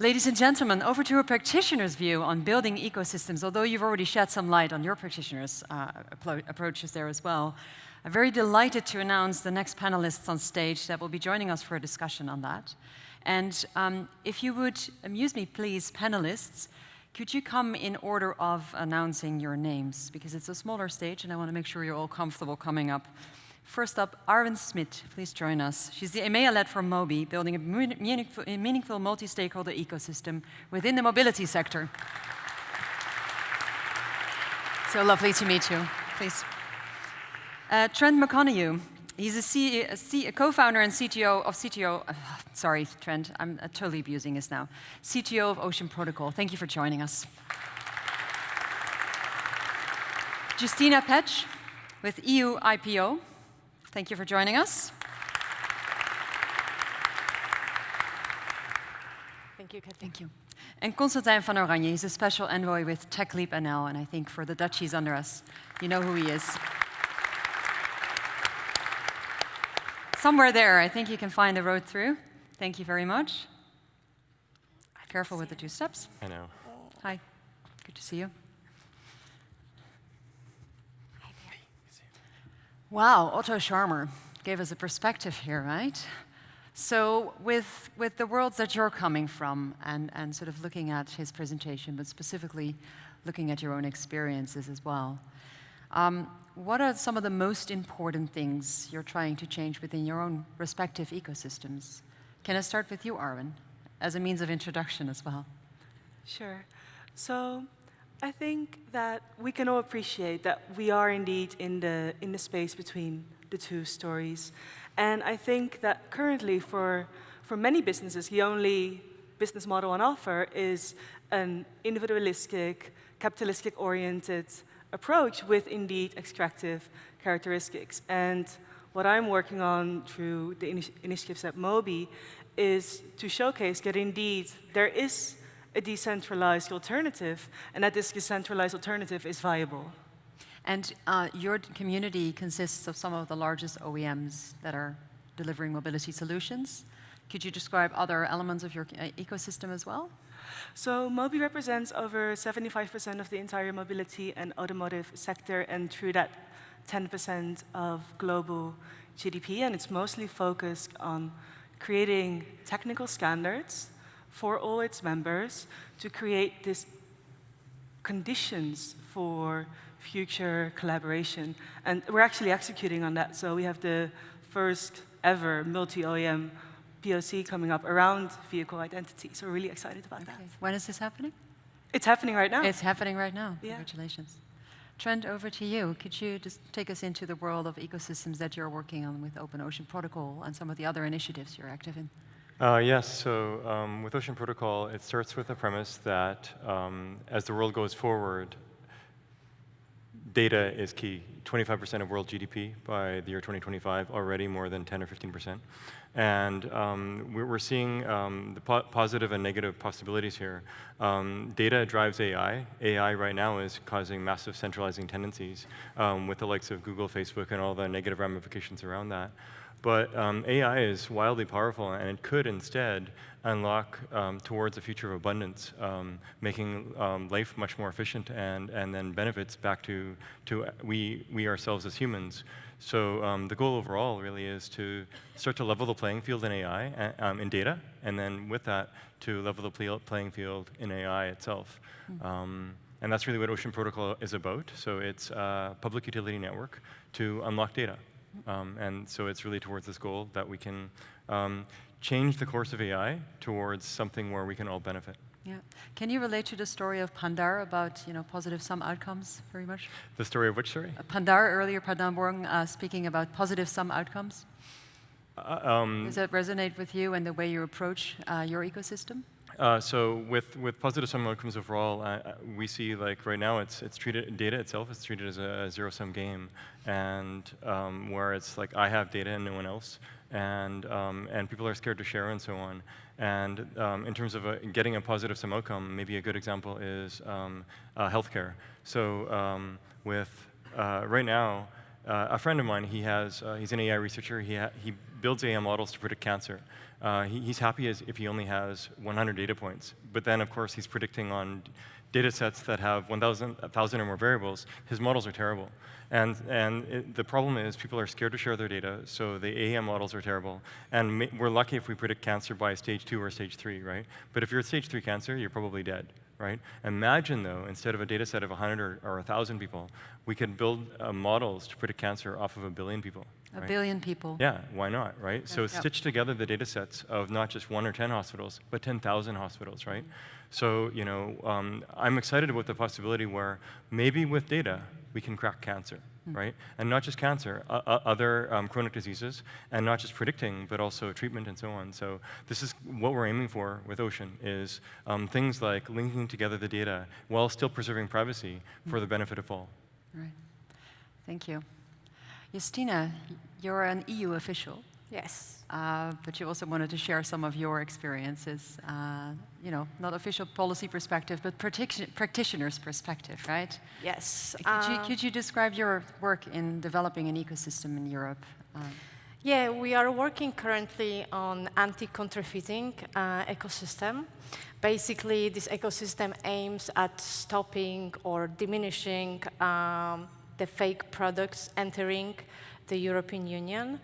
Ladies and gentlemen, over to a practitioner's view on building ecosystems. Although you've already shed some light on your practitioners' approaches there as well, I'm very delighted to announce the next panelists on stage that will be joining us for a discussion on that. And if you would amuse me, please, panelists, could you come in order of announcing your names? Because it's a smaller stage, and I want to make sure you're all comfortable coming up. First up, Arwen Smit, please join us. She's the EMEA lead for MOBI, building a meaningful multi-stakeholder ecosystem within the mobility sector. So lovely to meet you, please. Trent McConaghy, he's a co-founder and CTO of sorry, Trent, I'm totally abusing this now. CTO of Ocean Protocol, thank you for joining us. Justyna Petsch with EU IPO. Thank you for joining us. Thank you, Katja. Thank you. And Constantijn van Oranje, he's a special envoy with TechLeap.NL, and I think for the Dutchies under us, you know who he is. Somewhere there, I think you can find the road through. Thank you very much. Careful with the 2 steps. I know. Hi, good to see you. Wow, Otto Scharmer gave us a perspective here, right? So with the worlds that you're coming from and sort of looking at his presentation, but specifically looking at your own experiences as well, what are some of the most important things you're trying to change within your own respective ecosystems? Can I start with you, Arwen, as a means of introduction as well? Sure. So I think that we can all appreciate that we are indeed in the space between the 2 stories. And I think that currently for many businesses, the only business model on offer is an individualistic, capitalistic-oriented approach with indeed extractive characteristics. And what I'm working on through the initiatives at MOBI is to showcase that indeed there is a decentralized alternative, and that this decentralized alternative is viable. And your community consists of some of the largest OEMs that are delivering mobility solutions. Could you describe other elements of your ecosystem as well? So MOBI represents over 75% of the entire mobility and automotive sector, and through that 10% of global GDP, and it's mostly focused on creating technical standards for all its members to create these conditions for future collaboration. And we're actually executing on that. So we have the first ever multi-OEM POC coming up around vehicle identity. So we're really excited about that. When is this happening? It's happening right now. It's happening right now. Yeah. Congratulations. Trent, over to you. Could you just take us into the world of ecosystems that you're working on with Open Ocean Protocol and some of the other initiatives you're active in? Yes, so with Ocean Protocol, it starts with the premise that as the world goes forward, data is key. 25% of world GDP by the year 2025, already more than 10 or 15%. And we're seeing the positive and negative possibilities here. Data drives AI. AI right now is causing massive centralizing tendencies with the likes of Google, Facebook, and all the negative ramifications around that. But AI is wildly powerful, and it could instead unlock towards a future of abundance, making life much more efficient and then benefits back to we ourselves as humans. So the goal overall really is to start to level the playing field in AI, in data, and then with that, to level the playing field in AI itself. And that's really what Ocean Protocol is about. So it's a public utility network to unlock data. And so it's really towards this goal that we can change the course of AI towards something where we can all benefit. Yeah. Can you relate to the story of Pandar about positive sum outcomes very much? The story of which story? Pandar, earlier Padanborn, speaking about positive sum outcomes. Does that resonate with you and the way you approach your ecosystem? So with positive sum outcomes overall, we see like right now it's treated, data itself is treated as a zero-sum game, and where it's like I have data and no one else, and people are scared to share and so on. And in terms of getting a positive sum outcome, maybe a good example is healthcare. So with right now, A friend of mine, he's an AI researcher. He builds AI models to predict cancer. He's happy if he only has 100 data points. But then, of course, he's predicting on data sets that have 1,000 or more variables. His models are terrible. And the problem is people are scared to share their data, so the AI models are terrible. And we're lucky if we predict cancer by stage 2 or stage 3, right? But if you're at stage 3 cancer, you're probably dead, right? Imagine, though, instead of a data set of 100 or 1,000 people, we could build models to predict cancer off of 1 billion people. Right? 1 billion people. Yeah, why not, right? Yeah. So stitch together the data sets of not just 1 or 10 hospitals, but 10,000 hospitals, right? So, I'm excited about the possibility where maybe with data, we can crack cancer, right? And not just cancer, other chronic diseases, and not just predicting, but also treatment and so on. So this is what we're aiming for with Ocean, is things like linking together the data while still preserving privacy for the benefit of all. Right. Thank you. Justyna, you're an EU official. Yes. But you also wanted to share some of your experiences, not official policy perspective, but practitioner's perspective, right? Yes. Could you describe your work in developing an ecosystem in Europe? Yeah, we are working currently on anti-counterfeiting ecosystem. Basically, this ecosystem aims at stopping or diminishing the fake products entering the European Union.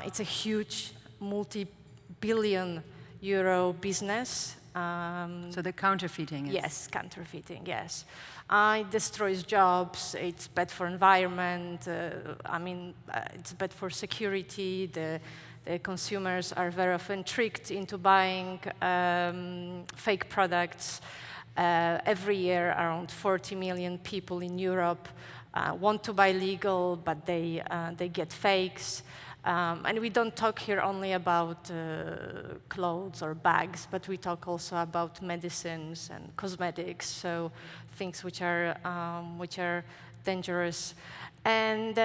It's a huge multi-billion euro business. So the counterfeiting is... Yes, counterfeiting, yes. It destroys jobs, it's bad for environment, it's bad for security. The consumers are very often tricked into buying fake products. Every year, around 40 million people in Europe want to buy legal, but they get fakes. And we don't talk here only about clothes or bags, but we talk also about medicines and cosmetics, so things which are dangerous. And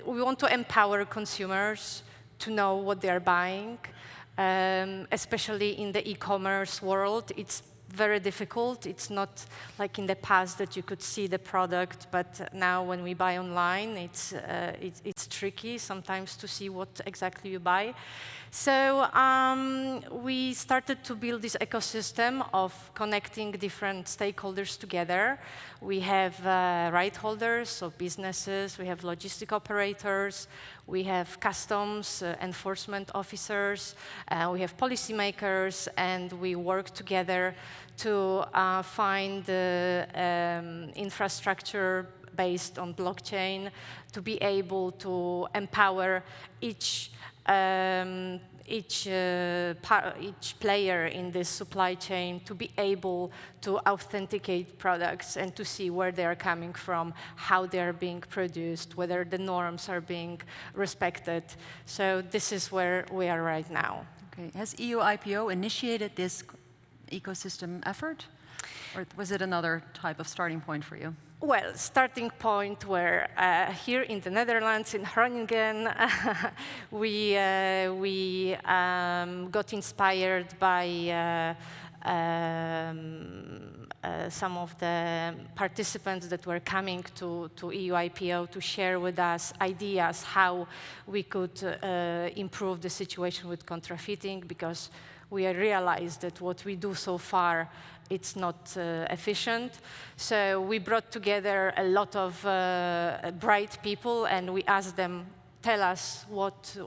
we want to empower consumers to know what they are buying, especially in the e-commerce world. It's very difficult. It's not like in the past that you could see the product, but now when we buy online, it's tricky sometimes to see what exactly you buy. So we started to build this ecosystem of connecting different stakeholders together. We have right holders, so businesses, we have logistic operators, we have customs enforcement officers, we have policymakers, and we work together to find the infrastructure based on blockchain to be able to empower each player in this supply chain to be able to authenticate products and to see where they are coming from, how they are being produced, whether the norms are being respected. So this is where we are right now. Okay. Has EU IPO initiated this ecosystem effort, or was it another type of starting point for you? Well, starting point where here in the Netherlands, in Groningen, we got inspired by some of the participants that were coming to EU IPO to share with us ideas how we could improve the situation with counterfeiting, because we realized that what we do so far, it's not efficient. So we brought together a lot of bright people, and we asked them, tell us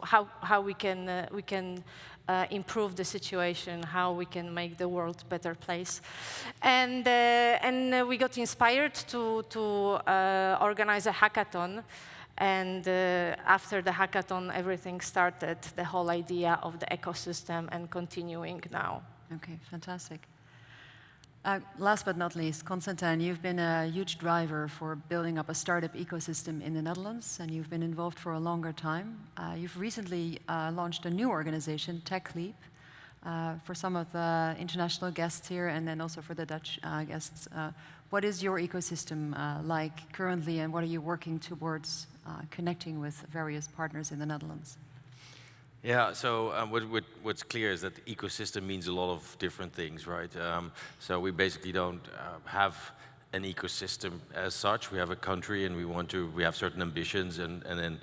how we can improve the situation, how we can make the world a better place. And we got inspired to organize a hackathon. And after the hackathon, everything started, the whole idea of the ecosystem, and continuing now. Okay, fantastic. Last but not least, Constantijn, you've been a huge driver for building up a startup ecosystem in the Netherlands, and you've been involved for a longer time. You've recently launched a new organization, TechLeap, for some of the international guests here, and then also for the Dutch guests. What is your ecosystem like currently, and what are you working towards connecting with various partners in the Netherlands? Yeah, so what's clear is that the ecosystem means a lot of different things, right? So we basically don't have an ecosystem as such. We have a country and we have certain ambitions, and then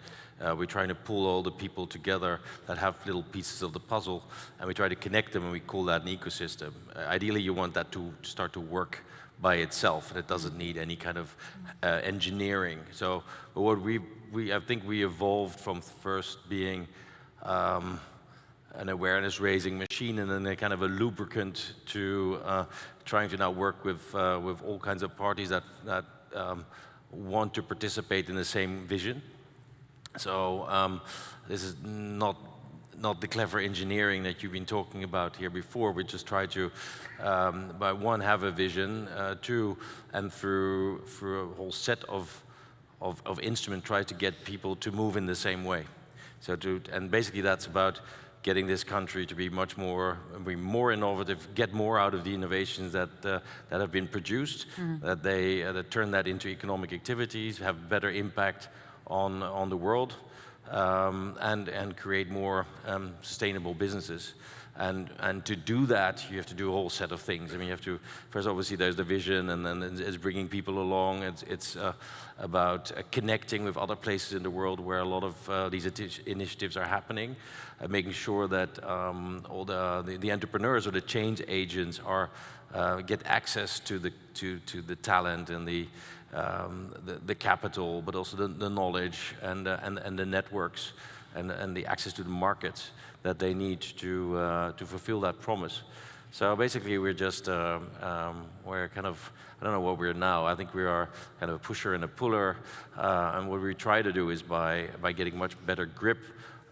we're trying to pull all the people together that have little pieces of the puzzle, and we try to connect them, and we call that an ecosystem. Ideally, you want that to start to work by itself, and it doesn't need any kind of engineering. So what I think we evolved from first being an awareness-raising machine, and then a kind of a lubricant to trying to now work with all kinds of parties that want to participate in the same vision. So this is not the clever engineering that you've been talking about here before. We just try to, by one, have a vision, two, and through a whole set of instruments, try to get people to move in the same way. So and basically that's about getting this country to be be more innovative, get more out of the innovations that have been produced, that that turn that into economic activities, have better impact on the world, and create more sustainable businesses. And to do that, you have to do a whole set of things. I mean, you have to, first obviously there's the vision, and then it's bringing people along. It's about connecting with other places in the world where a lot of these initiatives are happening, making sure that all the entrepreneurs or the change agents get access to the talent and the capital, but also the knowledge and the networks and the access to the markets that they need to fulfill that promise. So basically, we're just we're kind of, I don't know what we're now. I think we are kind of a pusher and a puller, and what we try to do is by getting much better grip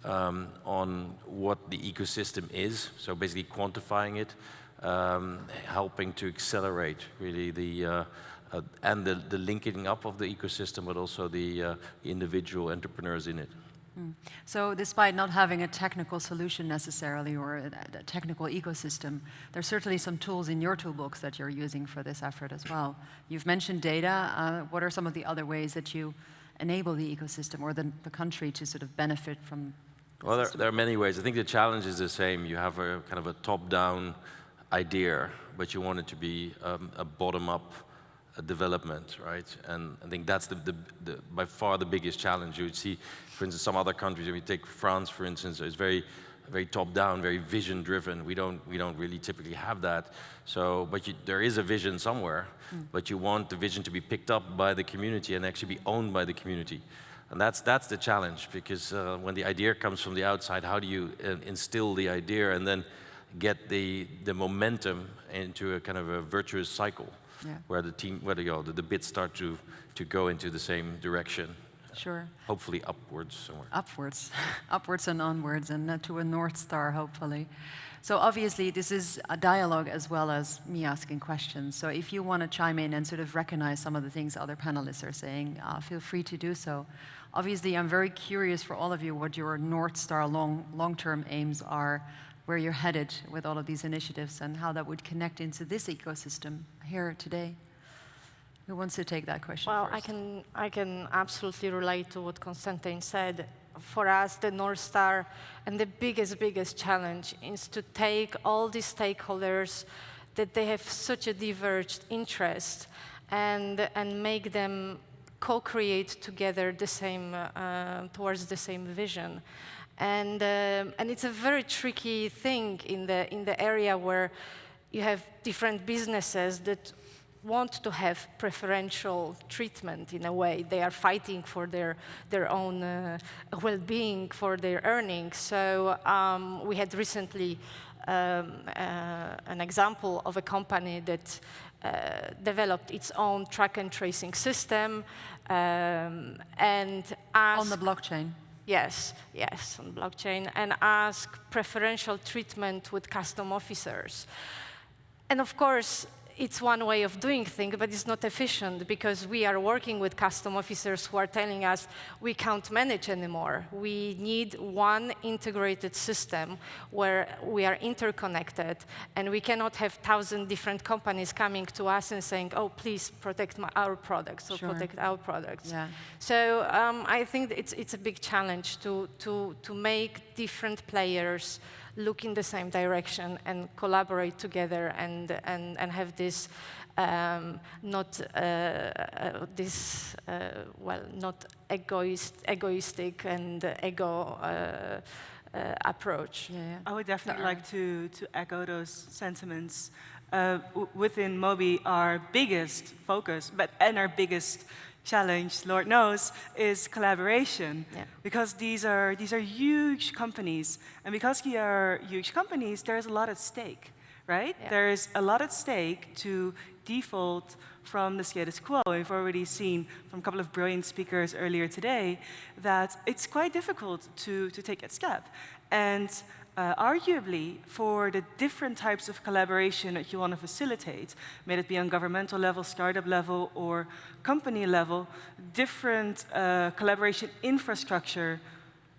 on what the ecosystem is. So basically, quantifying it, helping to accelerate really the linking up of the ecosystem, but also the individual entrepreneurs in it. So despite not having a technical solution necessarily or a technical ecosystem, there's certainly some tools in your toolbox that you're using for this effort as well. You've mentioned data. What are some of the other ways that you enable the ecosystem or the country to sort of benefit from the Well, system? there are many ways. I think the challenge is the same. You have a kind of a top-down idea, but you want it to be a bottom-up development, right? And I think that's by far the biggest challenge. You would see, for instance, some other countries. If you take France, for instance, it's very top-down, very vision-driven. We don't really typically have that. So, but there is a vision somewhere, but you want the vision to be picked up by the community and actually be owned by the community. And that's the challenge, because when the idea comes from the outside, how do you instill the idea and then get the momentum into a kind of a virtuous cycle? Yeah. Where the bits start to go into the same direction. Sure. Hopefully upwards somewhere. Upwards, upwards and onwards, and to a North Star, hopefully. So obviously, this is a dialogue as well as me asking questions. So if you want to chime in and sort of recognize some of the things other panelists are saying, feel free to do so. Obviously, I'm very curious for all of you what your North Star long-term aims are, where you're headed with all of these initiatives, and how that would connect into this ecosystem here today. Who wants to take that question Well, first? I can absolutely relate to what Constantijn said. For us, the North Star and the biggest challenge is to take all these stakeholders that they have such a diverged interest and make them co-create together the same towards the same vision. And it's a very tricky thing in the area where you have different businesses that want to have preferential treatment in a way. They are fighting for their own well-being, for their earnings. So we had recently an example of a company that developed its own track and tracing system and asked... On the blockchain. Yes, on blockchain, and ask preferential treatment with custom officers. And of course, it's one way of doing things, but it's not efficient, because we are working with custom officers who are telling us we can't manage anymore. We need one integrated system where we are interconnected, and we cannot have 1,000 different companies coming to us and saying, oh, please protect our products, or Sure. protect our products. Yeah. So I think it's a big challenge to make different players look in the same direction and collaborate together and have this not not egoistic and ego approach. I would definitely like to echo those sentiments. Within MOBI, our biggest focus, and our biggest challenge, Lord knows, is collaboration. Yeah. Because these are huge companies, and because they are huge companies, there's a lot at stake, right? Yeah. There's a lot at stake to default from the status quo. We've already seen from a couple of brilliant speakers earlier today that it's quite difficult to take that step. And arguably, for the different types of collaboration that you want to facilitate, may it be on governmental level, startup level, or company level, different collaboration infrastructure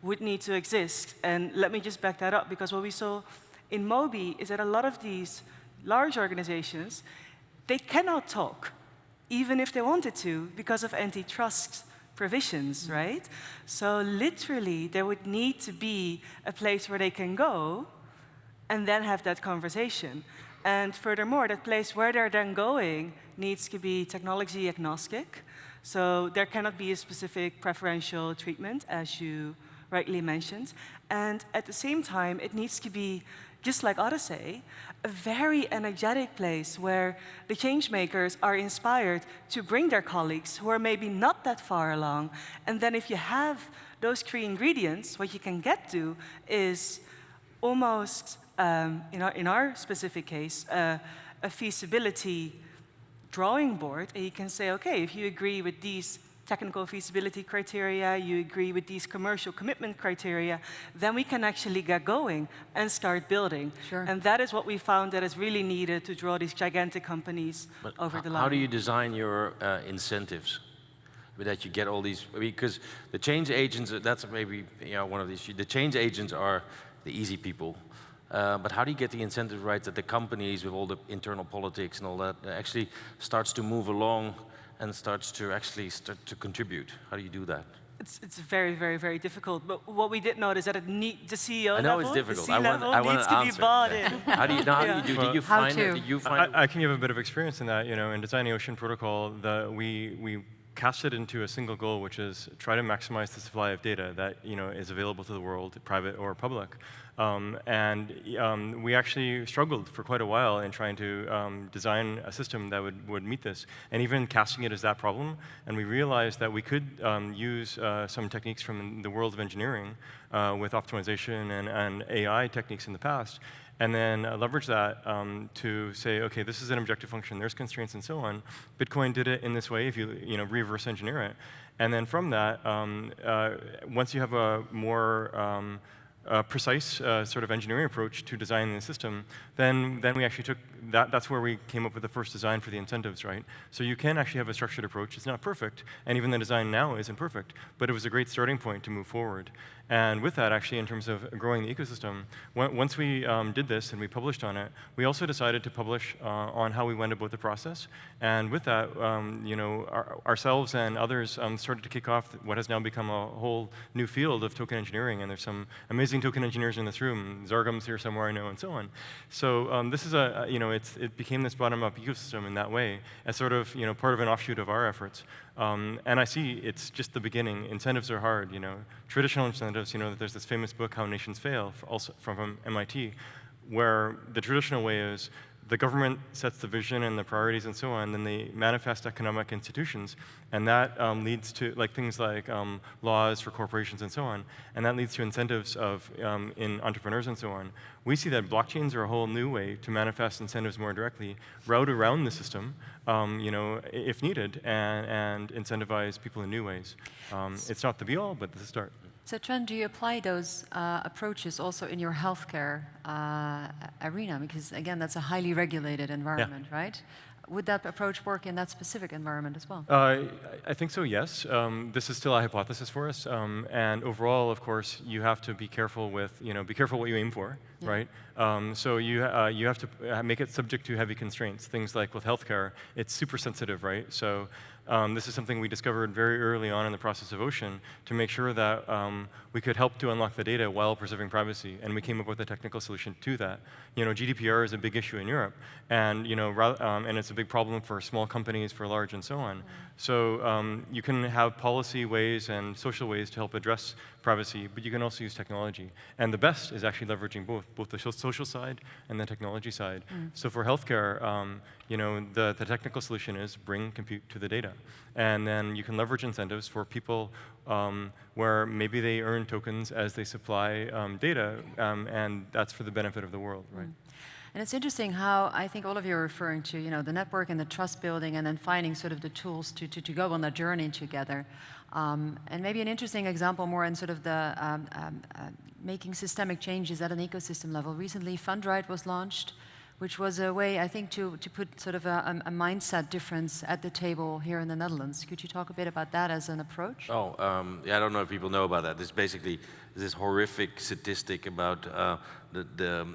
would need to exist. And let me just back that up, because what we saw in MOBI is that a lot of these large organizations, they cannot talk, even if they wanted to, because of antitrust provisions, right? So literally, there would need to be a place where they can go and then have that conversation. And furthermore, that place where they're then going needs to be technology agnostic. So there cannot be a specific preferential treatment, as you rightly mentioned. And at the same time, it needs to be, just like Odyssey, a very energetic place where the change makers are inspired to bring their colleagues who are maybe not that far along. And then if you have those three ingredients, what you can get to is almost, in our specific case, a feasibility drawing board. And you can say, okay, if you agree with these technical feasibility criteria, you agree with these commercial commitment criteria, then we can actually get going and start building. Sure. And that is what we found that is really needed to draw these gigantic companies over the line. How do you design your incentives? That you get all these, because the change agents, that's maybe one of the issues. The change agents are the easy people. But how do you get the incentive right that the companies with all the internal politics and all that actually starts to move along and starts to contribute? How do you do that? It's very, very, very difficult. But what we did notice is that the CEO I know level, it's difficult. the C-level needs to be bought in. How do you do? Did you find it? Did you find? I can give a bit of experience in that. In designing Ocean Protocol, we cast it into a single goal, which is try to maximize the supply of data that is available to the world, private or public. We actually struggled for quite a while in trying to design a system that would meet this, and even casting it as that problem. And we realized that we could use some techniques from the world of engineering with optimization and AI techniques in the past, and then leverage that to say, okay, this is an objective function, there's constraints and so on. Bitcoin did it in this way if you reverse engineer it. And then from that, once you have a more precise sort of engineering approach to designing the system, then we actually took that's where we came up with the first design for the incentives, right? So you can actually have a structured approach. It's not perfect, and even the design now isn't perfect, but it was a great starting point to move forward. And with that, actually, in terms of growing the ecosystem, once we did this and we published on it, we also decided to publish on how we went about the process. And with that, ourselves and others started to kick off what has now become a whole new field of token engineering. And there's some amazing token engineers in this room. Zargum's here somewhere, I know, and so on. So this is it became this bottom-up ecosystem in that way, as sort of part of an offshoot of our efforts. And I see it's just the beginning. Incentives are hard, Traditional incentives, there's this famous book, How Nations Fail, also from MIT, where the traditional way is the government sets the vision and the priorities and so on, then they manifest economic institutions, and that leads to things like laws for corporations and so on, and that leads to incentives in entrepreneurs and so on. We see that blockchains are a whole new way to manifest incentives more directly, route around the system, if needed, and incentivize people in new ways. It's not the be-all, but it's a start. So Trent, do you apply those approaches also in your healthcare arena? Because again, that's a highly regulated environment, right? Would that approach work in that specific environment as well? I think so, yes. This is still a hypothesis for us. And overall, of course, you have to be careful with, be careful what you aim for, right? So you have to make it subject to heavy constraints. Things like with healthcare, it's super sensitive, right? So This is something we discovered very early on in the process of Ocean to make sure that we could help to unlock the data while preserving privacy, and we came up with a technical solution to that. GDPR is a big issue in Europe, and and it's a big problem for small companies, for large, and so on. So you can have policy ways and social ways to help address privacy, but you can also use technology. And the best is actually leveraging both the social side and the technology side. So for healthcare, the technical solution is bring compute to the data. And then you can leverage incentives for people where maybe they earn tokens as they supply data, and that's for the benefit of the world, right? And it's interesting how I think all of you are referring to, the network and the trust building, and then finding sort of the tools to go on that journey together. And maybe an interesting example more in sort of the making systemic changes at an ecosystem level. Recently, Fundrite was launched, which was a way, I think, to put sort of a mindset difference at the table here in the Netherlands. Could you talk a bit about that as an approach? Oh, yeah, I don't know if people know about that. There's basically this horrific statistic about the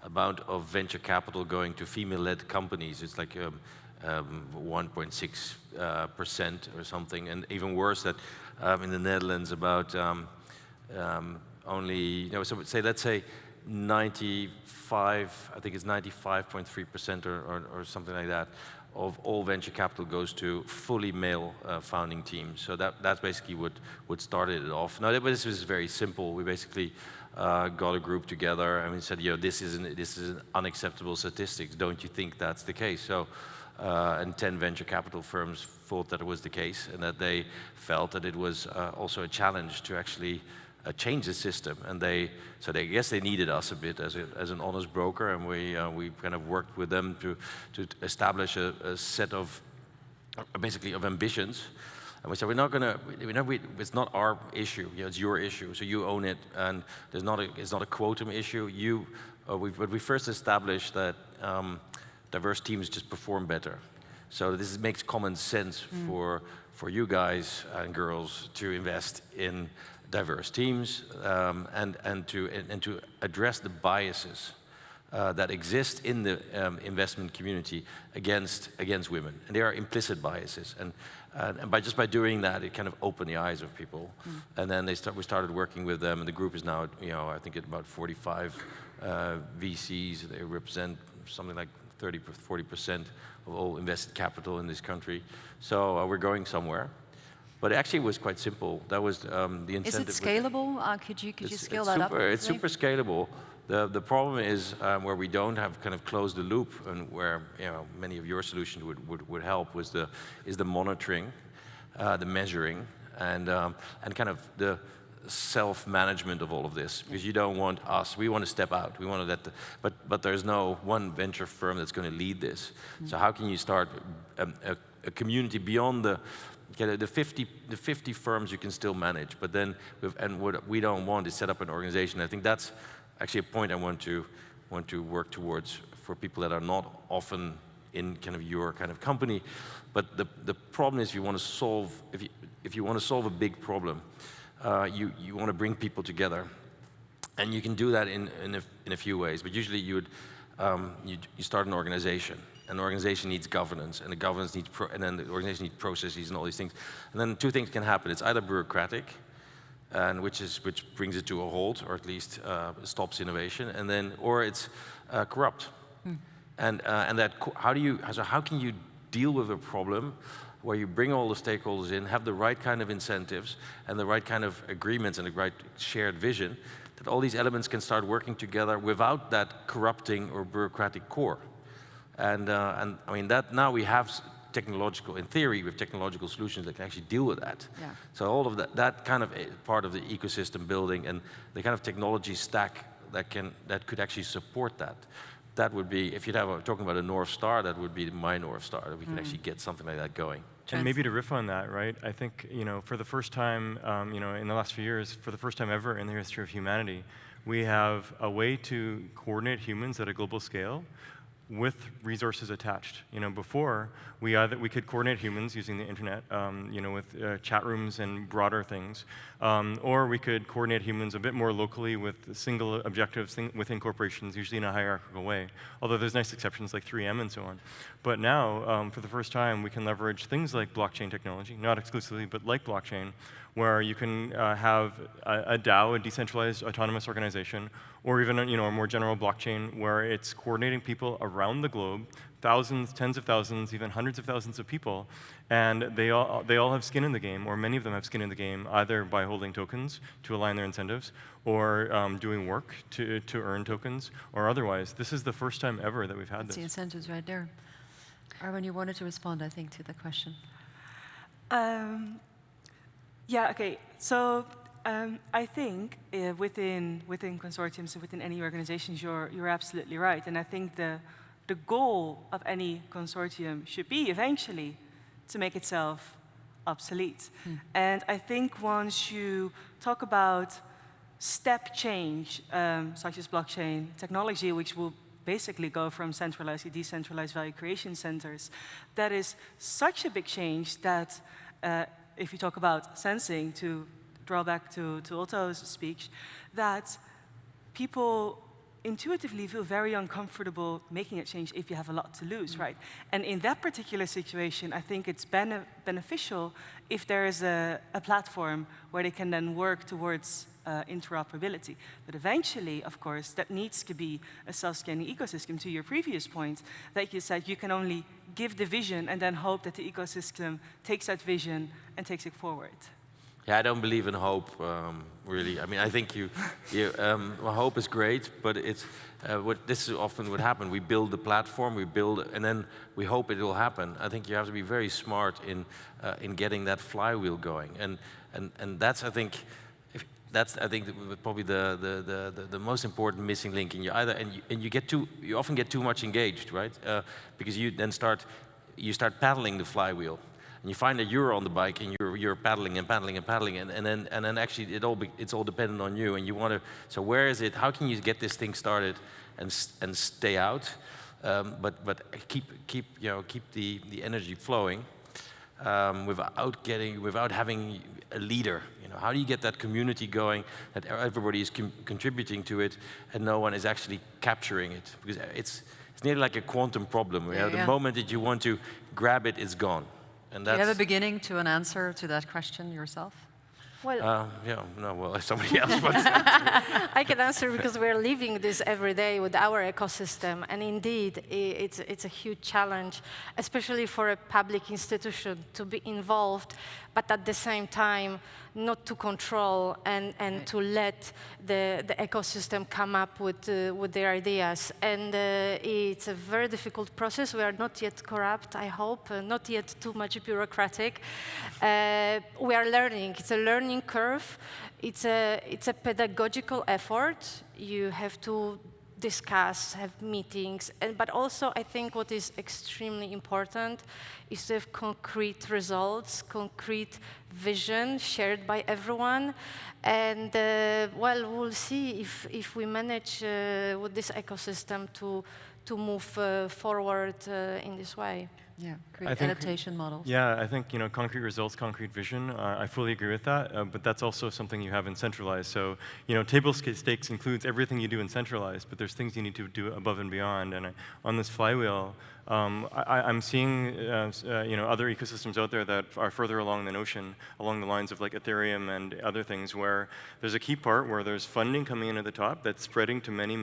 amount of venture capital going to female-led companies. It's like 1.6% or something, and even worse that in the Netherlands about only, so say, let's say 95, I think it's 95.3% or something like that, of all venture capital goes to fully male founding teams. So that's basically what started it off. Now, this was very simple. We basically got a group together and we said, this is an unacceptable statistics. Don't you think that's the case? So, and 10 venture capital firms thought that it was the case, and that they felt that it was also a challenge to actually change the system, and I guess they needed us a bit as an honest broker, and we kind of worked with them to establish a set of basically of ambitions, and we said we're not going to, it's not our issue, it's your issue, so you own it, and it's not a quotum issue. But we first established that diverse teams just perform better, so this makes common sense for you guys and girls to invest in diverse teams, and to address the biases that exist in the investment community against women, and there are implicit biases, and by doing that, it kind of opened the eyes of people, and then we started working with them, and the group is now, I think, at about 45 VCs. They represent something like 30–40% of all invested capital in this country. So we're going somewhere. But actually, it was quite simple. That was the incentive. Is it scalable? Could you scale that up? It's super scalable. The problem is where we don't have kind of closed the loop, and where many of your solutions would help, is the monitoring, the measuring, and kind of the self-management of all of this. Because you don't want us. We want to step out. We want to let but there's no one venture firm that's going to lead this. So how can you start a community beyond the 50 firms you can still manage, but then what we don't want is set up an organization. I think that's actually a point I want to work towards for people that are not often in kind of your kind of company. But the problem is, if you want to solve a big problem, you want to bring people together, and you can do that in a few ways. But usually you start an organization. An organization needs governance, and the governance needs and then the organization needs processes and all these things. And then two things can happen. It's either bureaucratic, and which brings it to a halt, or at least stops innovation, and then or it's corrupt. And that how can you deal with a problem where you bring all the stakeholders in, have the right kind of incentives and the right kind of agreements and the right shared vision, that all these elements can start working together without that corrupting or bureaucratic core. And I mean, that now we have in theory, we have technological solutions that can actually deal with that. Yeah. So all of that kind of part of the ecosystem building and the kind of technology stack that could actually support that. That would be, if you'd talking about a North Star, that would be my North Star, that we can actually get something like that going. And maybe to riff on that, right? I think, for the first time, in the last few years, for the first time ever in the history of humanity, we have a way to coordinate humans at a global scale with resources attached. Before we could coordinate humans using the internet, with chat rooms and broader things, or we could coordinate humans a bit more locally with single objectives within corporations, usually in a hierarchical way. Although there's nice exceptions like 3M and so on. But now, for the first time, we can leverage things like blockchain technology, not exclusively, but like blockchain, where you can have a DAO, a decentralized autonomous organization, or even a more general blockchain where it's coordinating people around the globe, thousands, tens of thousands, even hundreds of thousands of people, and they all have skin in the game, or many of them have skin in the game, either by holding tokens to align their incentives, or doing work to earn tokens, or otherwise. This is the first time ever that we've had this. That's the incentives right there. Arwen, you wanted to respond, I think, to the question. Yeah, okay. So I think within consortiums and within any organizations, you're absolutely right. And I think the goal of any consortium should be eventually to make itself obsolete. And I think once you talk about step change, such as blockchain technology, which will basically go from centralized to decentralized value creation centers, that is such a big change that if you talk about sensing, to draw back to Otto's speech, that people intuitively feel very uncomfortable making a change if you have a lot to lose, right? And in that particular situation, I think it's beneficial if there is a platform where they can then work towards interoperability. But eventually, of course, that needs to be a self-scaling ecosystem. To your previous point, that you said you can only give the vision and then hope that the ecosystem takes that vision and takes it forward. Yeah, I don't believe in hope, really. I mean, I think well, hope is great, but it's this is often what happens. We build the platform, and then we hope it will happen. I think you have to be very smart in getting that flywheel going, and that's I think probably the most important missing link. And you often get too much engaged, right? Because you then start paddling the flywheel. And you find that you're on the bike and you're paddling and paddling and paddling, and then actually it's all dependent on you. And you want to. So where is it? How can you get this thing started and stay out, but keep the energy flowing without having a leader. How do you get that community going, that everybody is contributing to it, and no one is actually capturing it? Because it's nearly like a quantum problem. The moment that you want to grab it, it's gone. And that's, do you have a beginning to an answer to that question yourself? Well, if somebody else wants to answer. I can answer because we're living this every day with our ecosystem, and indeed, it's a huge challenge, especially for a public institution to be involved, but at the same time, not to control and to let the ecosystem come up with their ideas. And it's a very difficult process. We are not yet corrupt, I hope, not yet too much bureaucratic. We are learning. It's a learning curve. It's a pedagogical effort. You have to discuss, have meetings, but also I think what is extremely important is to have concrete results, concrete vision shared by everyone, and well, we'll see if we manage with this ecosystem to move forward in this way. Yeah, create adaptation models. Yeah, I think concrete results, concrete vision. I fully agree with that, but that's also something you have in centralized. So table stakes includes everything you do in centralized, but there's things you need to do above and beyond. And on this flywheel, I'm seeing other ecosystems out there that are further along the Notion, along the lines of like Ethereum and other things, where there's a key part where there's funding coming in at the top that's spreading to many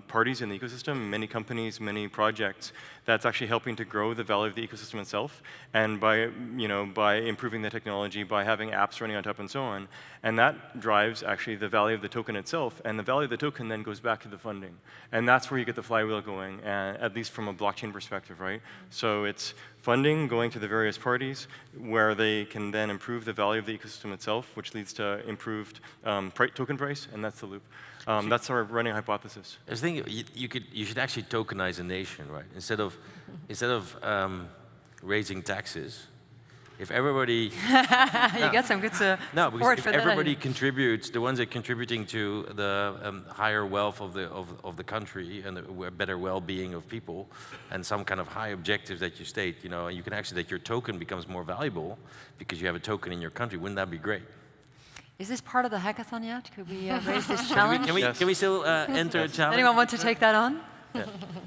parties in the ecosystem, many companies, many projects, that's actually helping to grow the value of the ecosystem itself, and by improving the technology, by having apps running on top and so on, and that drives actually the value of the token itself, and the value of the token then goes back to the funding, and that's where you get the flywheel going, at least from a blockchain perspective, right? So it's funding going to the various parties where they can then improve the value of the ecosystem itself, which leads to improved token price, and that's the loop. That's our running hypothesis. I was thinking you should actually tokenize a nation, right? Instead of raising taxes, if everybody You get some good no, because support if for that. everybody contributes, the ones that are contributing to the higher wealth of the country and the better well-being of people, and some kind of high objectives that you state, you know, and you can actually, that your token becomes more valuable because you have a token in your country. Wouldn't that be great? Is this part of the hackathon yet? Could we raise this challenge? Can we still enter a challenge? Anyone want to take that on? Yeah.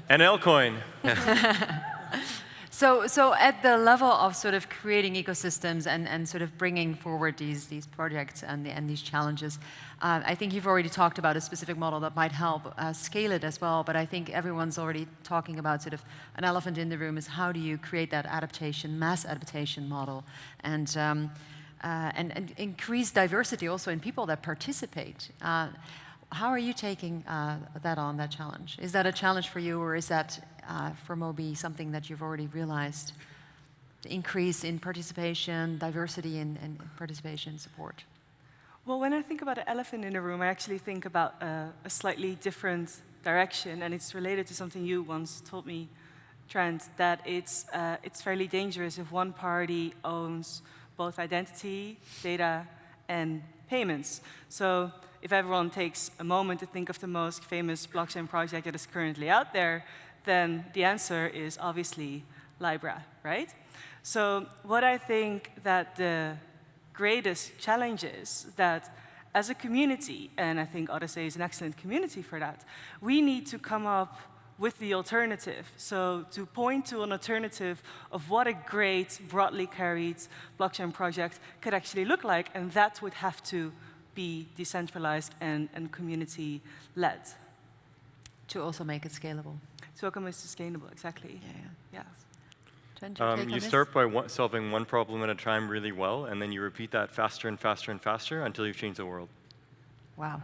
NL coin. So at the level of sort of creating ecosystems and sort of bringing forward these projects and these challenges, I think you've already talked about a specific model that might help scale it as well, but I think everyone's already talking about sort of an elephant in the room is how do you create that adaptation, mass adaptation model, and increase diversity also in people that participate. How are you taking that on, that challenge? Is that a challenge for you, or is that for MOBI something that you've already realized? The increase in participation, diversity in participation support? Well, when I think about the elephant in the room, I actually think about a slightly different direction, and it's related to something you once told me, Trent, that it's fairly dangerous if one party owns both identity, data, and payments. So if everyone takes a moment to think of the most famous blockchain project that is currently out there, then the answer is obviously Libra, right? So what I think that the greatest challenge is that as a community, and I think Odyssey is an excellent community for that, we need to come up with the alternative. So to point to an alternative of what a great, broadly carried blockchain project could actually look like, and that would have to be decentralized and community-led. To also make it scalable. To make it sustainable, exactly. Yeah. Trent, You start by solving one problem at a time really well, and then you repeat that faster and faster and faster until you've changed the world. Wow.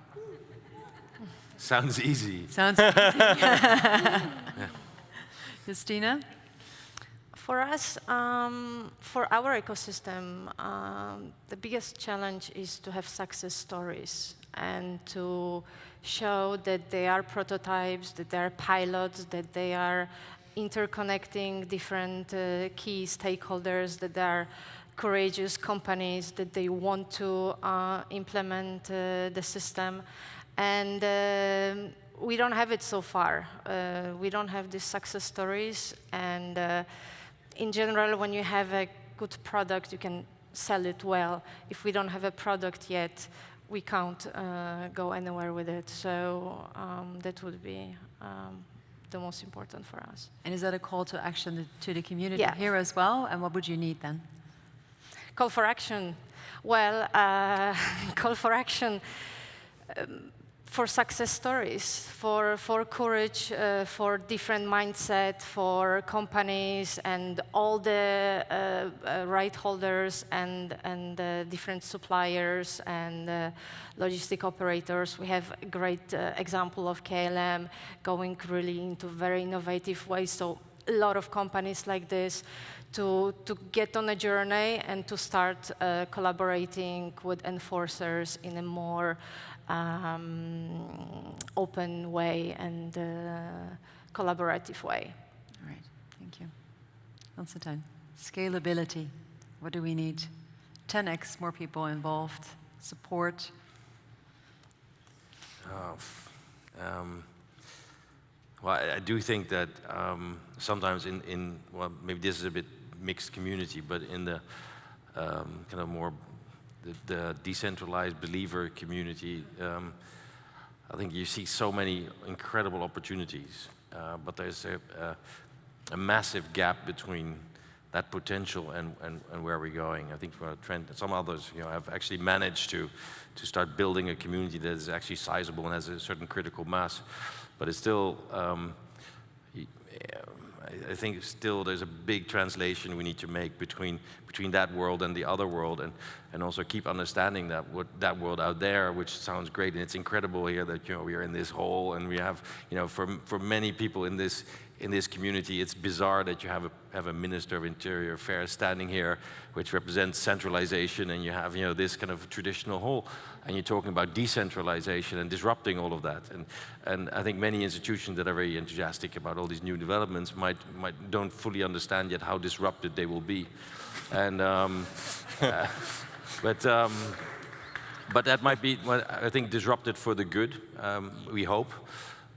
Sounds easy. Sounds easy. Justyna? For us, for our ecosystem, the biggest challenge is to have success stories and to show that they are prototypes, that they are pilots, that they are interconnecting different key stakeholders, that they are courageous companies, that they want to implement the system. And we don't have it so far. We don't have these success stories. And in general, when you have a good product, you can sell it well. If we don't have a product yet, we can't go anywhere with it. So that would be the most important for us. And is that a call to action to the community Yeah. here as well? And what would you need then? Call for action. Well, call for action for success stories, for courage, for different mindset, for companies and all the right holders and different suppliers and logistic operators. We have a great example of KLM going really into very innovative ways. So a lot of companies like this to get on a journey and to start collaborating with enforcers in a more open way and collaborative way. All right, thank you. Constantijn, scalability. What do we need? 10x more people involved, support. Well, I do think that sometimes well, maybe this is a bit mixed community, but in the kind of more the decentralized believer community, I think you see so many incredible opportunities, but there's a massive gap between that potential and where we're going. I think Trent and some others, have actually managed to start building a community that is actually sizable and has a certain critical mass, but it's still. I think still there's a big translation we need to make between that world and the other world, and also keep understanding that world out there, which sounds great, and it's incredible here that we are in this hall, and we have for many people in this community, it's bizarre that you have a Minister of Interior Affairs standing here, which represents centralization, and you have this kind of traditional hall, and you're talking about decentralization and disrupting all of that. And I think many institutions that are very enthusiastic about all these new developments don't fully understand yet how disrupted they will be. And but that might be, well, I think, disrupted for the good. We hope.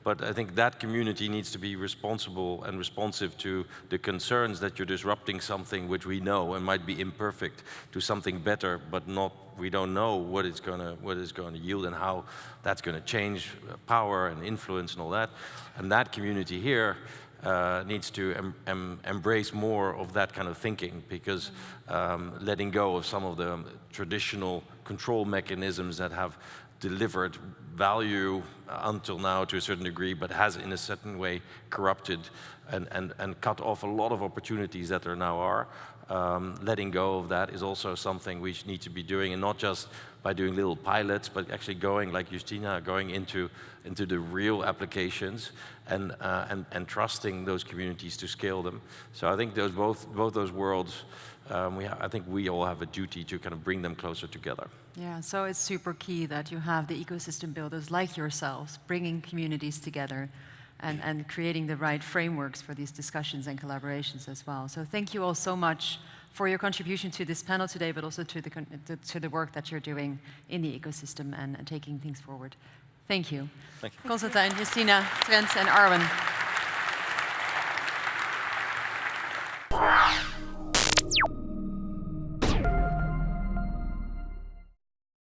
But I think that community needs to be responsible and responsive to the concerns that you're disrupting something which we know and might be imperfect to something better, but we don't know what it's going to yield and how that's going to change power and influence and all that. And that community here needs to embrace more of that kind of thinking, because letting go of some of the traditional control mechanisms that have delivered value until now to a certain degree, but has in a certain way corrupted and cut off a lot of opportunities that there now are. Letting go of that is also something we need to be doing, and not just by doing little pilots, but actually going, like Justyna, going into the real applications and trusting those communities to scale them. So I think both those worlds, I think we all have a duty to kind of bring them closer together. Yeah, so it's super key that you have the ecosystem builders like yourselves bringing communities together and creating the right frameworks for these discussions and collaborations as well. So thank you all so much for your contribution to this panel today, but also to the work that you're doing in the ecosystem and taking things forward. Thank you. Thank you. Constantijn, Justyna, Trent, and Arwen.